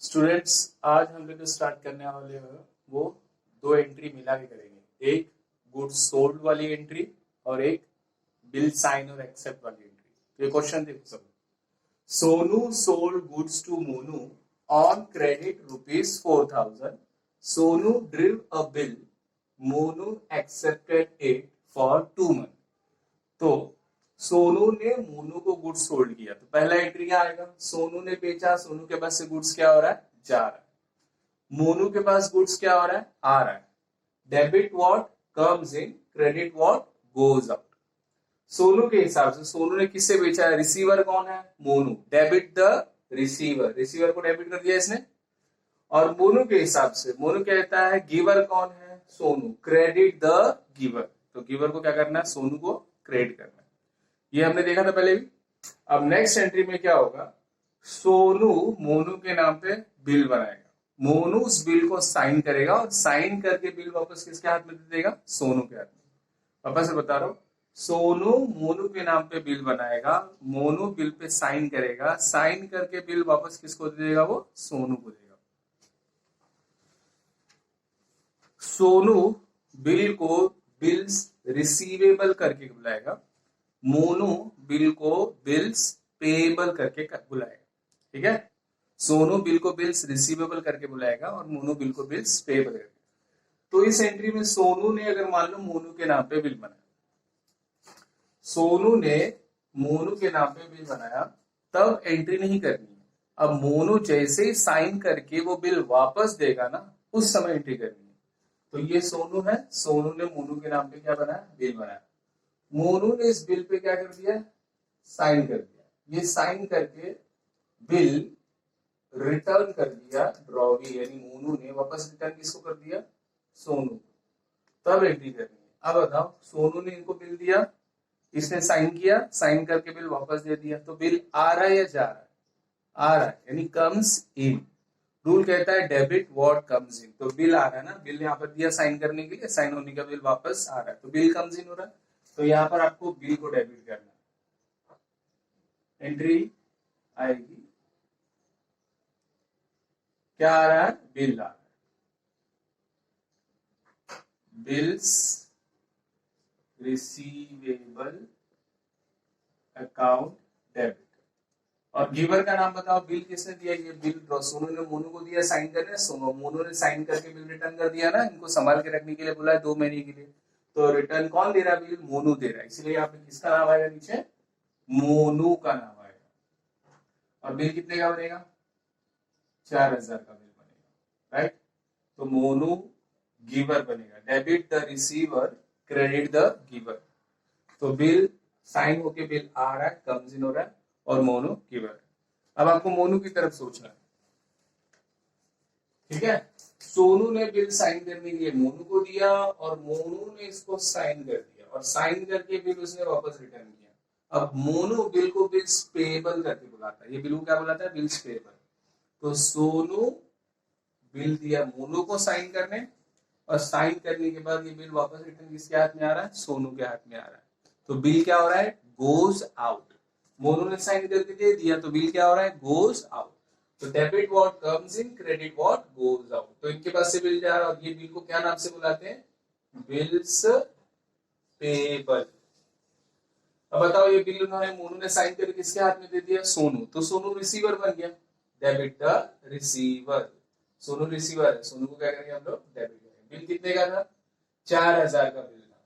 Students, आज हम लोग जो स्टार्ट करने वाले हैं वो दो एंट्री मिला के करेंगे। एक गुड्स सोल्ड वाली एंट्री और एक बिल साइन और एक्सेप्ट वाली एंट्री। तो ये क्वेश्चन देखो सब। Sonu sold goods to Monu on credit ₹4,000. Sonu drew a bill. Monu accepted it for 2 months. तो सोनू ने मोनू को गुड्स सोल्ड किया, तो पहला एंट्री क्या आएगा? सोनू ने बेचा, सोनू के पास से गुड्स क्या हो रहा है? जा रहा है। मोनू के पास गुड्स क्या हो रहा है? आ रहा है। Debit what comes in, credit what goes out. Sonu के हिसाब से सोनू ने किससे बेचा है? रिसीवर कौन है? Monu. Debit the receiver, receiver को डेबिट कर दिया इसने। और मोनू के हिसाब से मोनू कहता है गिवर कौन है? सोनू। क्रेडिट द गिवर, तो गिवर को क्या करना है? सोनू को क्रेडिट करना है। ये हमने देखा था पहले भी। अब नेक्स्ट एंट्री में क्या होगा? सोनू मोनू के नाम पे बिल बनाएगा। मोनू उस बिल को साइन करेगा और साइन करके बिल वापस किसके हाथ में दे देगा? सोनू के हाथ में। वापस से बता रहा हूं, सोनू मोनू के नाम पे बिल बनाएगा, मोनू बिल पे साइन करेगा, साइन करके बिल वापस किसको दे देगा? वो सोनू को देगा। सोनू बिल को बिल्स रिसीवेबल करके बुलाएगा, मोनू बिल को बिल्स पेएबल करके बुलाएगा। ठीक है, सोनू बिल को बिल्स रिसीवेबल करके बुलाएगा और मोनू बिल को बिल्स पेएबल करके। तो इस एंट्री में सोनू ने अगर मान लो मोनू के नाम पे बिल बनाया, सोनू ने मोनू के नाम पे बिल बनाया, तब एंट्री नहीं करनी है। अब मोनू जैसे ही साइन करके वो बिल वापस देगा ना, उस समय एंट्री करनी है। तो ये सोनू है, सोनू ने मोनू के नाम पे क्या बनाया? बिल बनाया। मोनू ने इस बिल पे क्या कर दिया? साइन कर दिया। ये साइन करके बिल रिटर्न कर दिया ड्रॉवी, यानी मोनू ने वापस रिटर्न किसको कर दिया? सोनू को। तब एंट्री करनी है। अब बताओ, सोनू ने इनको बिल दिया, इसने साइन किया, साइन करके बिल वापस दे दिया, तो बिल आ रहा है या जा रहा है? आ रहा है, यानी कम्स इन। रूल कहता है डेबिट व्हाट कम्स इन, तो बिल आ रहा है ना, बिल यहाँ पर दिया साइन करने के लिए, साइन होने का बिल वापस आ रहा है, तो बिल कम्स इन हो रहा है। तो यहाँ पर आपको बिल को डेबिट करना है। एंट्री आएगी, क्या आ रहा है? बिल आ रहा है। Bills receivable account debit. और गिवर का नाम बताओ, बिल किसने दिया? ये बिल सोनू ने मोनू को दिया साइन करने, सोनू मोनू ने साइन करके बिल रिटर्न कर दिया ना, इनको संभाल के रखने के लिए बोला है 2 महीने के लिए। तो रिटर्न कौन दे रहा है? बिल मोनू दे रहा है, इसलिए यहाँ पे किसका नाम आएगा? नीचे मोनू का नाम आएगा। और बिल कितने का बनेगा? 4,000 का बिल बनेगा, राइट। तो मोनू गिवर बनेगा, debit the receiver, credit the giver. तो बिल साइन होके बिल आ रहा है, कम्स इन हो रहा है, और मोनू गिवर है। अब आपको मोनू की तरफ सोचना है, ठीक है। सोनू ने बिल साइन करने के लिए मोनू को दिया और मोनू ने इसको साइन कर दिया, और साइन करके बिल उसने वापस रिटर्न किया। अब मोनू बिल को बिल्स पेएबल करके बुलाता है। ये बिल को क्या बुलाता है? Bills payable. तो सोनू बिल दिया मोनू को साइन करने, और साइन करने के बाद ये बिल वापस रिटर्न किसके हाथ में आ रहा है? सोनू के हाथ में आ रहा है। तो बिल क्या हो रहा है? Goes out. मोनू ने साइन करके दे दिया, तो बिल क्या हो रहा है? Goes out. तो debit what comes in, credit what goes out. तो इनके पास से बिल जा रहा है, और ये बिल को क्या नाम से बुलाते हैं? Bills payable. अब बताओ, ये बिल उन्होंने मोनू ने साइन करके किसके हाथ में दे दिया? सोनू। तो सोनू रिसीवर बन गया, debit the receiver. Sonu receiver है, सोनू को क्या करेंगे हम लोग? डेबिट करेंगे। बिल कितने का था? 4,000 का बिल था।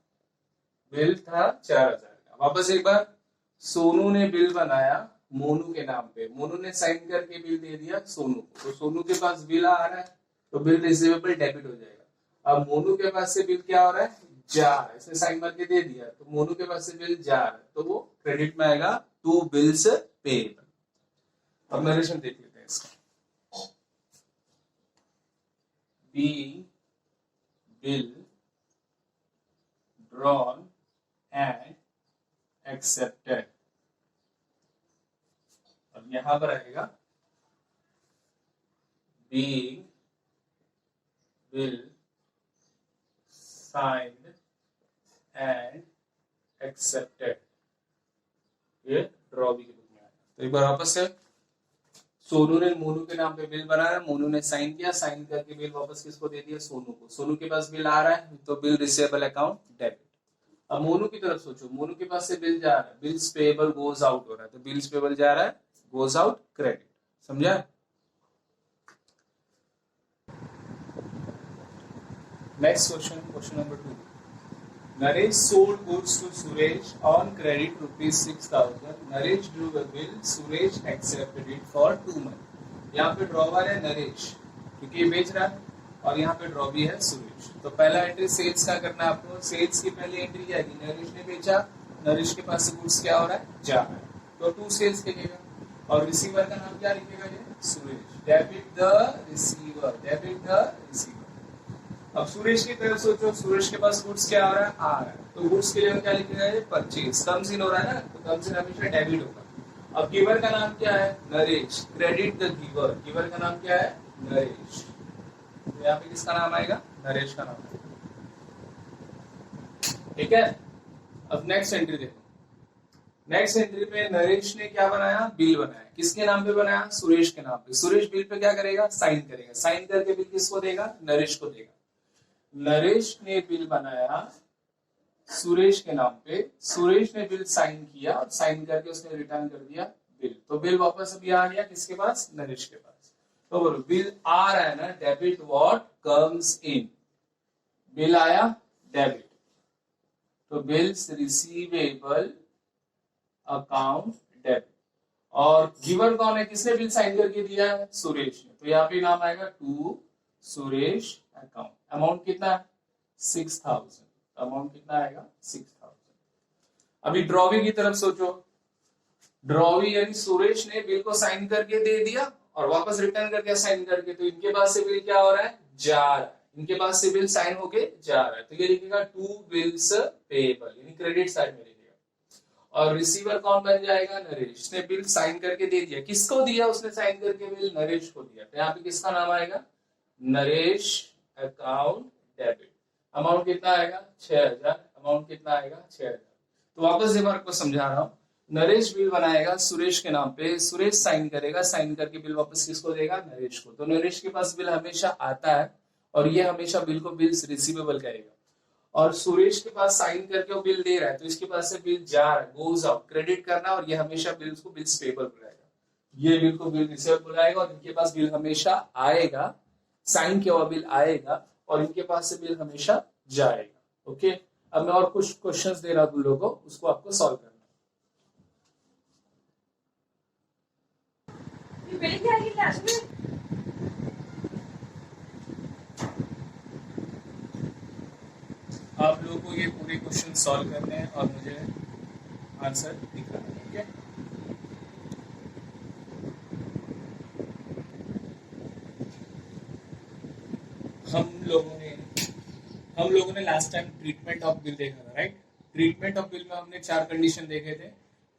बिल था 4,000 का। वापस एक बार, सोनू ने बिल बनाया मोनू के नाम पे, मोनू ने साइन करके बिल दे दिया सोनू को, तो सोनू के पास बिल आ रहा है, तो बिल रिसीवेबल डेबिट हो जाएगा। अब मोनू के पास से बिल क्या हो रहा है? जा रहा है, इसने साइन करके दे दिया, तो मोनू के पास से बिल जा रहा है, तो वो क्रेडिट में आएगा, टू बिल्स पेएबल। अब नरेशन देख लेते हैं इसका। being bill drawn and accepted, अब यहां पर आएगा being bill signed and accepted, ये ड्रॉ भी के बुक में आएगा। तो एक बार वापस से, सोनू ने मोनू के नाम पे बिल बनाया, मोनू ने साइन किया, साइन करके बिल वापस किसको दे दिया, सोनू को। सोनू के पास बिल आ रहा है तो बिल रिसीवेबल अकाउंट डेबिट। अब मोनू की तरफ सोचो, मोनू के पास से बिल जा रहा है, बिल्स पेएबल गोज आउट हो रहा है, तो बिल्स पेएबल जा रहा है, गोज आउट क्रेडिट। समझा? Next question, question number 2। Naresh sold goods to Suresh on credit rupees 6,000. Naresh drew a bill. Suresh accepted it for 2 months. यहाँ पे ड्रॉवर है नरेश क्योंकि ये बेच रहा है, और यहाँ पे ड्रॉ भी है सुरेश। तो पहला एंट्री सेल्स का करना है आपको। सेल्स की पहली एंट्री क्या है, नरेश ने बेचा, नरेश के पास से गुड्स क्या हो रहा है, जा रहा है, तो टू सेल्स लिखेगा। और रिसीवर का नाम क्या लिखेगा, ये Suresh. Debit the receiver, debit the receiver. अब सुरेश की तरफ सोचो, सुरेश के पास गुड्स क्या हो रहा है, आ रहा है, तो गुड्स के लिए क्या लिखेगा, ये परचेज। कम्स इन हो रहा है ना, तो कम्स इन हमेशा डेबिट होगा। अब गिवर का नाम क्या है, Naresh. Credit the giver, giver का नाम क्या है, नरेश। तो यहाँ पे किसका नाम आएगा, नरेश का नाम आएगा। ठीक है। अब नेक्स्ट एंट्री देखो। नेक्स्ट एंट्री पे नरेश ने क्या बनाया, बिल बनाया। किसके नाम पे बनाया, सुरेश के नाम पे। सुरेश बिल पे क्या करेगा, साइन करेगा। साइन करके बिल किसको देगा, नरेश को देगा। नरेश ने बिल बनाया सुरेश के नाम पे, सुरेश ने बिल साइन किया और साइन करके उसने रिटर्न कर दिया बिल, तो बिल वापस अभी आ गया किसके पास, नरेश के पास। तो बोलो बिल आ रहा है ना, debit what comes in, bill आया डेबिट, तो बिल्स रिसीवेबल अकाउंट डेबिट। और गिवर कौन है, किसने बिल साइन करके दिया है, सुरेश ने, तो यहाँ पे नाम आएगा टू सुरेश अकाउंट। अमाउंट कितना है, 6,000। अमाउंट कितना आएगा, 6,000। अभी ड्रॉवी की तरफ सोचो। ड्रॉवी यानी सुरेश ने बिल को साइन करके दे दिया और वापस रिटर्न करके साइन करके, तो इनके पास से बिल क्या हो रहा है, जा रहा है। इनके पास से बिल साइन होके जा रहा है, तो ये लिखेगा टू बिल्स पेएबल, यानी क्रेडिट साइड में लिखेगा। और रिसीवर कौन बन जाएगा, नरेश। ने बिल साइन करके दे दिया, किसको दिया उसने साइन करके बिल, नरेश को दिया, तो यहाँ पे किसका नाम आएगा, नरेश अकाउंट डेबिट। अमाउंट कितना आएगा, 6,000। अमाउंट कितना आएगा, 6,000। तो वापस एक बार को समझा रहा हूं। नरेश बिल बनाएगा सुरेश के नाम पे, सुरेश साइन करेगा, साइन करके बिल वापस किसको देगा, नरेश को। तो नरेश के पास बिल हमेशा आता है और ये हमेशा बिल को बिल्स रिसीवेबल करेगा। और सुरेश के पास साइन करके वो बिल दे रहा है, तो इसके पास से बिल जा रहा है, गोज आउट, क्रेडिट करना, और ये हमेशा बिल्स को बिल्स पेएबल बुलाएगा, ये बिल को बिल रिसीवेबल बुलाएगा। और इनके पास बिल हमेशा आएगा, साइन किया हुआ बिल आएगा, और इनके पास से बिल हमेशा जाएगा। ओके। अब मैं और कुछ क्वेश्चंस दे रहा हूं तुम लोगों को, उसको आपको सॉल्व करना। आप लोगों को ये पूरे क्वेश्चन सॉल्व करने हैं और मुझे आंसर दिखाना है। ठीक है। हम लोगों ने last time treatment of bill देखा था, राइट। ट्रीटमेंट ऑफ बिल में हमने 4 कंडीशन देखे थे।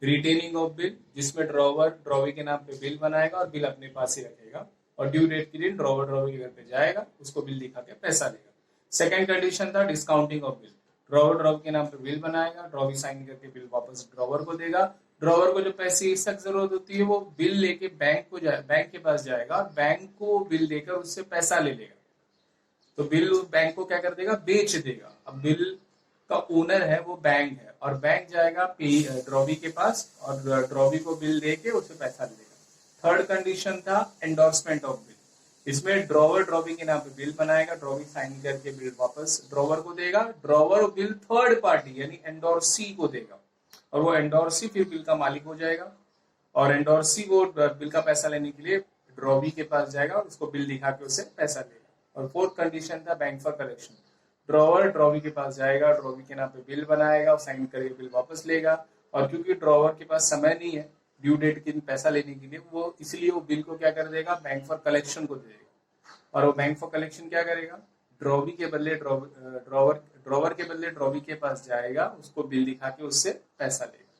रिटेनिंग ऑफ बिल, जिसमें ड्रॉवर ड्रॉवी के नाम पे बिल बनाएगा और बिल अपने पास ही रखेगा, और ड्यू डेट के दिन ड्रॉवर ड्रॉवी के घर पे जाएगा, उसको बिल दिखा के पैसा लेगा। सेकंड कंडीशन था discounting of bill. Drawer drawee के नाम पे बिल बनाएगा, ड्रॉवी साइन करके बिल वापस ड्रॉवर को देगा। ड्रॉवर को जो पैसे की सख्त जरूरत होती है वो बिल लेके बैंक के पास जाएगा, और बैंक को बिल देकर उससे पैसा ले लेगा। तो बिल बैंक को क्या कर देगा, बेच देगा। अब बिल का ओनर है वो बैंक है, और बैंक जाएगा ड्रॉवी के पास और ड्रॉवी को बिल देके उससे पैसा लेगा। थर्ड कंडीशन था एंडोर्समेंट ऑफ बिल। इसमें ड्रॉवर ड्रॉवी के नाम पे बिल बनाएगा, ड्रॉवी साइन करके बिल वापस ड्रॉवर को देगा, ड्रॉवर बिल थर्ड पार्टी यानी एंडोर्सी को देगा, और वो एंडोर्सी फिर बिल का मालिक हो जाएगा, और एंडोर्सी वो बिल का पैसा लेने के लिए ड्रॉवी के पास जाएगा और उसको बिल दिखा के उससे पैसा लेगा। और फोर्थ कंडीशन था bank for collection. Drawer drawee के पास जाएगा, ड्रॉवी के नाम पे बिल बनाएगा, साइन करके बिल वापस लेगा, और क्योंकि ड्रॉवर के पास समय नहीं है ड्यू डेट के दिन पैसा लेने के लिए, वो इसलिए वो बिल को क्या कर देगा, बैंक फॉर कलेक्शन को दे देगा। और वो बैंक फॉर कलेक्शन क्या करेगा, ड्रॉवी के बदले ड्रॉवर के बदले ड्रॉवी के पास जाएगा, उसको बिल दिखा के उससे पैसा लेगा।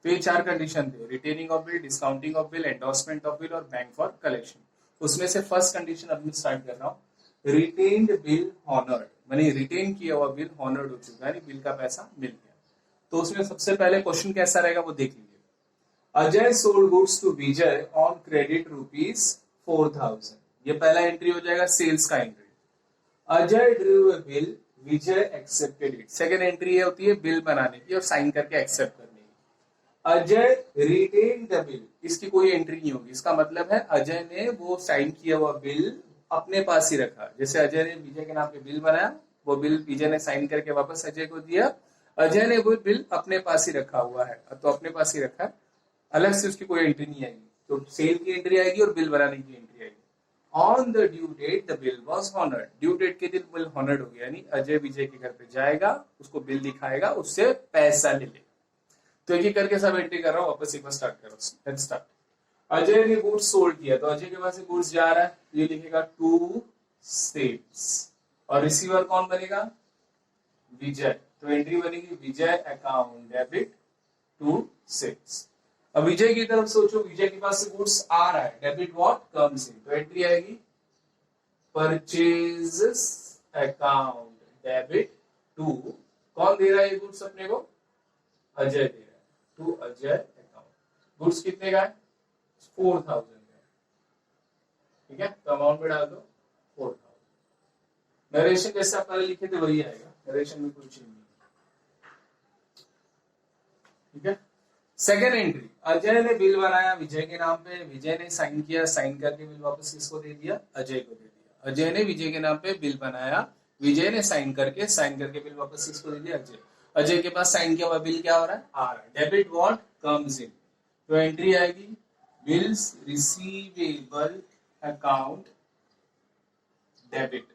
तो ये 4 कंडीशन थे, retaining of bill, discounting of bill, endorsement of bill और बैंक फॉर कलेक्शन। उसमें से फर्स्ट कंडीशन अब स्टार्ट कर रहा हूँ। रिटेन्ड बिल हॉनर्ड, मानी रिटेन किया हुआ बिल हॉनर्ड हो चुका है, बिल का पैसा मिल गया। तो उसमें सबसे पहले क्वेश्चन कैसा रहेगा वो देख लीजिए। Ajay sold goods to Vijay on credit ₹4,000। ये पहला एंट्री हो जाएगा सेल्स का entry. Ajay drew a bill, Vijay accepted it. Second entry ये होती है बिल बनाने की और साइन करके एक्सेप्ट करने की। अजय रिटेन द बिल, इसकी कोई एंट्री नहीं होगी। इसका मतलब है अजय ने वो साइन किया हुआ बिल अपने पास ही रखा। जैसे अजय ने विजय के नाम पे बिल बनाया, वो बिल विजय ने साइन करके वापस अजय को दिया। अजय ने वो बिल अपने पास ही रखा हुआ है, तो अपने पास ही रखा है, अलग से उसकी कोई एंट्री नहीं आएगी। तो सेल की एंट्री आएगी और बिल बनाने की एंट्री आएगी। On the due date the bill was honoured, due date के दिन बिल हॉनर्ड हो गया, यानी अजय विजय के घर पे जाएगा, उसको बिल दिखाएगा, उससे पैसा ले लेगा। तो एक ही करके सब एंट्री कर रहा हूँ, वापस एक बार स्टार्ट करो। Let's start. अजय ने गुड्स सोल्ड किया, तो अजय के पास से गुड्स जा रहा है, ये लिखेगा टू सेल्स। और रिसीवर कौन बनेगा? विजय। तो एंट्री बनेगी विजय अकाउंट डेबिट टू सेल्स। अब विजय की तरफ सोचो, विजय के पास से गुड्स आ रहा है, डेबिट व्हाट कम्स इन, तो एंट्री आएगी परचेजेस अकाउंट डेबिट टू, कौन दे रहा है ये गुड्स अपने को? अजय दे रहा है, टू अजय अकाउंट। गुड्स कितने का है? 4,000 का। ठीक है, तो अमाउंट में डाल दो 4,000। नरेशन जैसे आप पहले लिखे थे वही आएगा, नरेशन में कोई चेंज नहीं। ठीक है, सेकेंड एंट्री, अजय ने बिल बनाया विजय के नाम पे, विजय ने साइन किया, साइन करके बिल वापस किसको दे दिया? अजय को दे दिया। अजय ने विजय के नाम पे बिल बनाया, विजय ने साइन करके बिल वापस किसको दे दिया? अजय। अजय के पास साइन किया हुआ बिल क्या हो रहा है? आ रहा है। डेबिट व्हाट कम्स इन, तो एंट्री आएगी बिल्स रिसीवेबल अकाउंट डेबिट,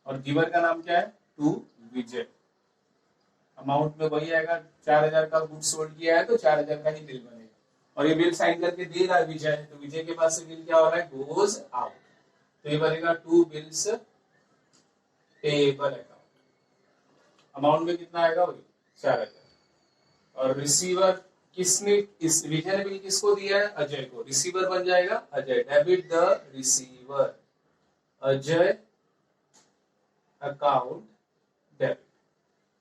और गिवर का नाम क्या है? To Vijay. अमाउंट में वही आएगा, 4,000 का गुड्स सोल्ड किया है तो 4,000 का ही बिल बनेगा। और ये बिल साइन करके दे रहा है विजय, तो विजय के पास से बिल क्या हो रहा है? Goes out. तो ये बनेगा to bills payable account. Amount में कितना आएगा? वही 4,000। और रिसीवर किसने, इस विजय ने बिल किसको दिया है? अजय को। रिसीवर बन जाएगा Ajay. Debit the receiver Ajay account debit.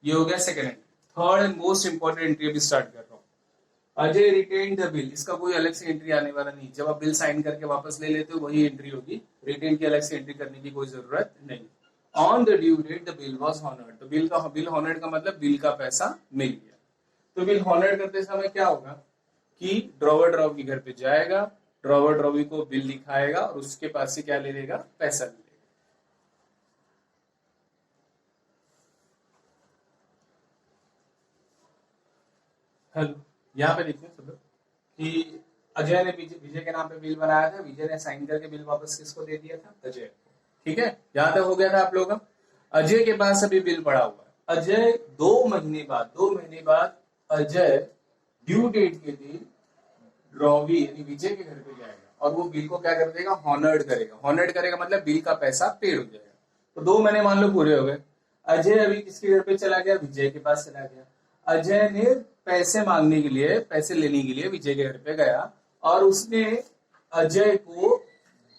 ये हो गया second entry. Third and most important entry अभी स्टार्ट कर रहा हूं। अजय रिटेन द बिल, इसका कोई अलग से एंट्री आने वाला नहीं। जब आप बिल साइन करके वापस ले लेते हो वही एंट्री होगी, रिटेन की अलग से एंट्री करने की कोई जरूरत नहीं। On the due date the bill was honoured, तो बिल हॉनर्ड का मतलब बिल का पैसा मिल गया। तो बिल हॉनर्ड करते समय क्या होगा कि ड्रॉवर ड्रॉवी घर पे जाएगा, ड्रॉवर ड्रॉवी को बिल दिखाएगा और उसके पास से क्या ले लेगा? पैसा ले लेगा। हेलो, यहाँ पे देखिए सब लोग कि अजय ने विजय के नाम पे बिल बनाया था, विजय ने साइन करके बिल वापस किसको दे दिया था? अजय को। ठीक है, यहां तक हो गया था आप लोगों का। अजय के पास अभी बिल पड़ा हुआ है। अजय 2 महीने बाद अजय ड्यू डेट के दिन रॉवी यानी विजय के घर पे जाएगा और वो बिल को क्या कर देगा? हॉनर्ड करेगा। हॉनर्ड करेगा मतलब बिल का पैसा पेड हो जाएगा। तो 2 महीने मान लो पूरे हो गए। अजय अभी किसके घर पे चला गया? विजय के पास चला गया। अजय ने पैसे मांगने के लिए, पैसे लेने के लिए विजय के घर पे गया और उसने अजय को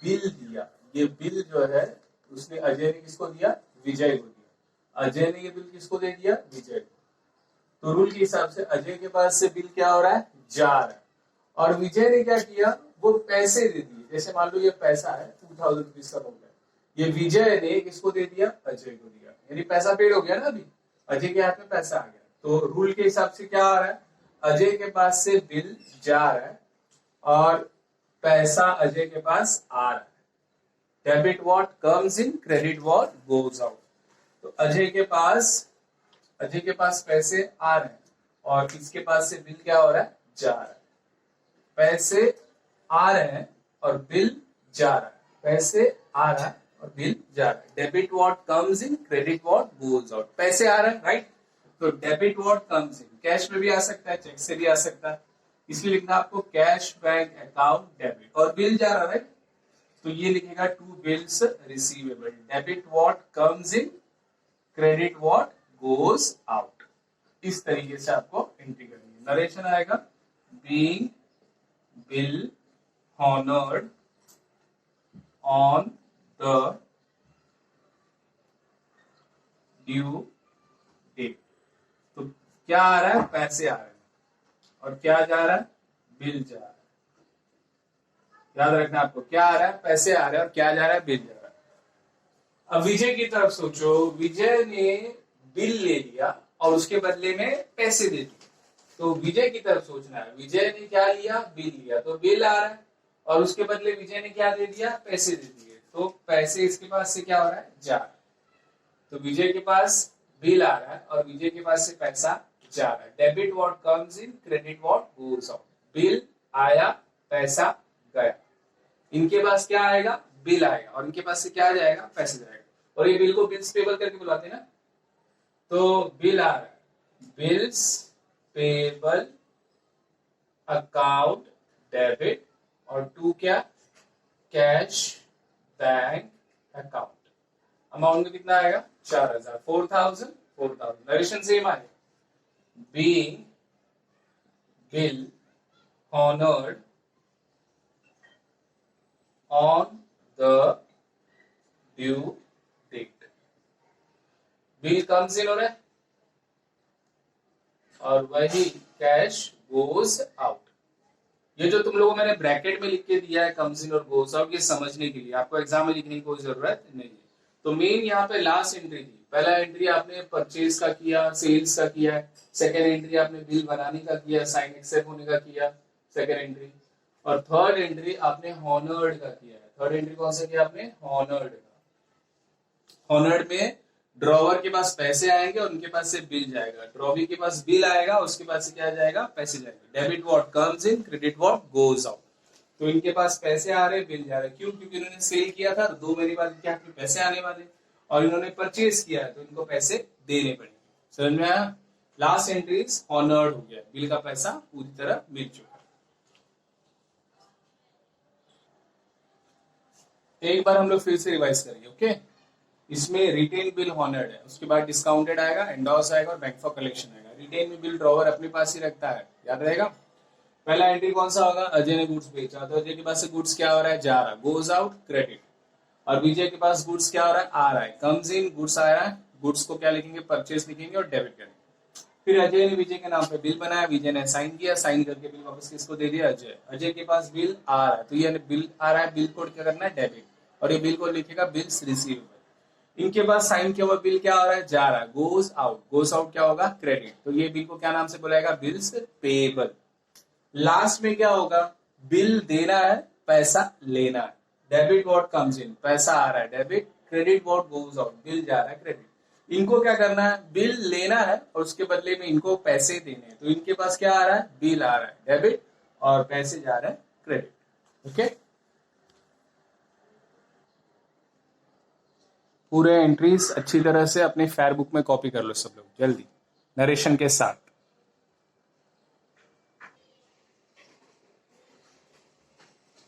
बिल दिया। ये बिल जो है उसने अजय ने किसको दिया? विजय को दिया। अजय ने ये बिल किसको दे दिया? विजय को। तो रूल के हिसाब से अजय के पास से बिल क्या हो रहा है? जा रहा है। और विजय ने क्या किया? वो पैसे दे दिए। जैसे मान लो ये पैसा है 2,000 रुपीज का नोट है, ये विजय ने किसको दे दिया? अजय को दिया। यानी पैसा पेड हो गया ना, अभी अजय के हाथ में पैसा आ गया। तो रूल के हिसाब से क्या आ रहा है? अजय के पास से बिल जा रहा है और पैसा अजय के पास आ रहा है। Debit what comes in, credit what goes out. तो अजय के पास पैसे आ रहे हैं और इसके पास से बिल क्या हो रहा है? जा रहा है। पैसे आ रहे हैं और बिल जा रहा है। पैसे आ रहा है और बिल जा रहा है। Debit what comes in, credit what goes out. पैसे आ रहे हैं, राइट? तो debit what comes in, cash में भी आ सकता है, चेक से भी आ सकता है, इसलिए लिखना आपको कैश बैंक अकाउंट डेबिट। और बिल जा रहा है, राइट? तो ये लिखेगा to bills receivable. Debit what comes in, credit what goes out. इस तरीके से आपको एंट्री करनी है। नरेशन आएगा being bill honored on the due date। तो क्या आ रहा है? पैसे आ रहे हैं और क्या जा रहा है, बिल जा रहा है। याद रखना आपको, क्या आ रहा है, पैसे आ रहे हैं, और क्या जा रहा है, बिल जा रहा है। अब विजय की तरफ सोचो, विजय ने बिल ले लिया और उसके बदले में पैसे दे दिए। तो विजय की तरफ सोचना है, विजय ने क्या लिया, बिल लिया, तो बिल आ रहा है और उसके बदले विजय ने क्या दे दिया, पैसे दे दिए। तो पैसे इसके पास से क्या हो रहा है, जा रहा है। तो विजय के पास बिल आ रहा है और विजय के पास से पैसा जा रहा है। Debit what comes in, credit what goes out. Bill आया, पैसा गया। इनके पास क्या आएगा, बिल आएगा, और इनके पास से क्या जाएगा, पैसे जाएगा। और ये बिल को बिल्स पेबल करके बुलाते हैं ना। तो बिल आ रहा है, बिल्स पेबल अकाउंट डेबिट, और टू क्या, कैश बैंक अकाउंट। अमाउंट में कितना आएगा, 4000, 4000। नरेशन सेम आएगा, being bill honoured on the due date. Bill comes in हो रहा है और वही कैश गोज आउट। ये जो तुम लोगों को मैंने ब्रैकेट में लिख के दिया है कम्स इन और गोज आउट, ये समझने के लिए, आपको एग्जाम में लिखने की कोई जरूरत नहीं है। तो मेन यहाँ पे लास्ट एंट्री थी। पहला एंट्री आपने परचेज का किया, सेल्स का किया है। सेकेंड एंट्री आपने बिल बनाने का किया, साइन एक्सेप्ट होने का किया, सेकेंड एंट्री। और थर्ड एंट्री आपने हॉनर्ड का किया है। थर्ड एंट्री कौन सा किया आपने, हॉनर्ड का। हॉनर्ड में ड्रॉवर के पास पैसे आएंगे और उनके पास से बिल जाएगा। ड्रॉवी के पास बिल आएगा, उसके पास से क्या जाएगा, पैसे जाएंगे। Debit what comes in, credit what goes out. तो इनके पास पैसे आ रहे, बिल जा रहे। क्यों, क्योंकि इन्होंने सेल किया था, 2 महीने बाद इनके हाथ में पैसे आने वाले, और इन्होंने परचेज किया है तो इनको पैसे देने पड़ेंगे। समझ में आया। लास्ट एंट्री हॉनर्ड हो गया, बिल का पैसा पूरी तरह मिल चुका। एक बार हम लोग फिर से रिवाइज करेंगे, ओके। इसमें रिटेन बिल हॉनर्ड है, उसके बाद डिस्काउंटेड आएगा, एंडोर्स आएगा और बैंक फॉर कलेक्शन आएगा। रिटेन में बिल ड्रॉवर अपने पास ही रखता है, याद रहेगा। पहला एंट्री कौन सा होगा, अजय ने गुड्स बेचा, तो अजय के पास से गुड्स क्या हो रहा है, जा रहा है, गोज आउट क्रेडिट। और विजय के पास गुड्स क्या हो रहा है, आ रहा है, कम्स इन, गुड्स आ रहा है, गुड्स को क्या लिखेंगे, परचेस लिखेंगे और डेबिट करेंगे। फिर अजय ने विजय के नाम पे बिल बनाया, विजय ने साइन किया, साइन करके बिल वापस किसको दे दिया, अजय। अजय के पास बिल आ रहा है, तो ये बिल आ रहा है, बिल को क्या करना है, डेबिट, और ये बिल को लिखेगा बिल्स रिसीवेबल। इनके पास साइन किया हुआ बिल क्या हो रहा है, जा रहा है, गोज आउट। गोज आउट क्या होगा, क्रेडिट। तो ये बिल को क्या नाम से बुलाएगा, बिल्स पेएबल। लास्ट में क्या होगा, बिल देना है, पैसा लेना है। डेबिट व्हाट कम्स इन, पैसा आ रहा है, debit. Credit what goes out, bill जा रहा है, क्रेडिट। इनको क्या करना है, बिल लेना है और उसके बदले में इनको पैसे देने हैं। तो इनके पास क्या आ रहा है, बिल आ रहा है, डेबिट, और पैसे जा रहे हैं, क्रेडिट। ओके। पूरे एंट्रीज अच्छी तरह से अपने फेयर बुक में कॉपी कर लो सब लोग जल्दी, नरेशन के साथ।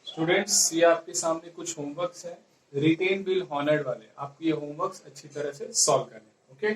स्टूडेंट्स, ये आपके सामने कुछ होमवर्क्स हैं, रिटेन बिल हॉनर्ड वाले। आपको ये होमवर्क्स अच्छी तरह से सॉल्व करने, ओके।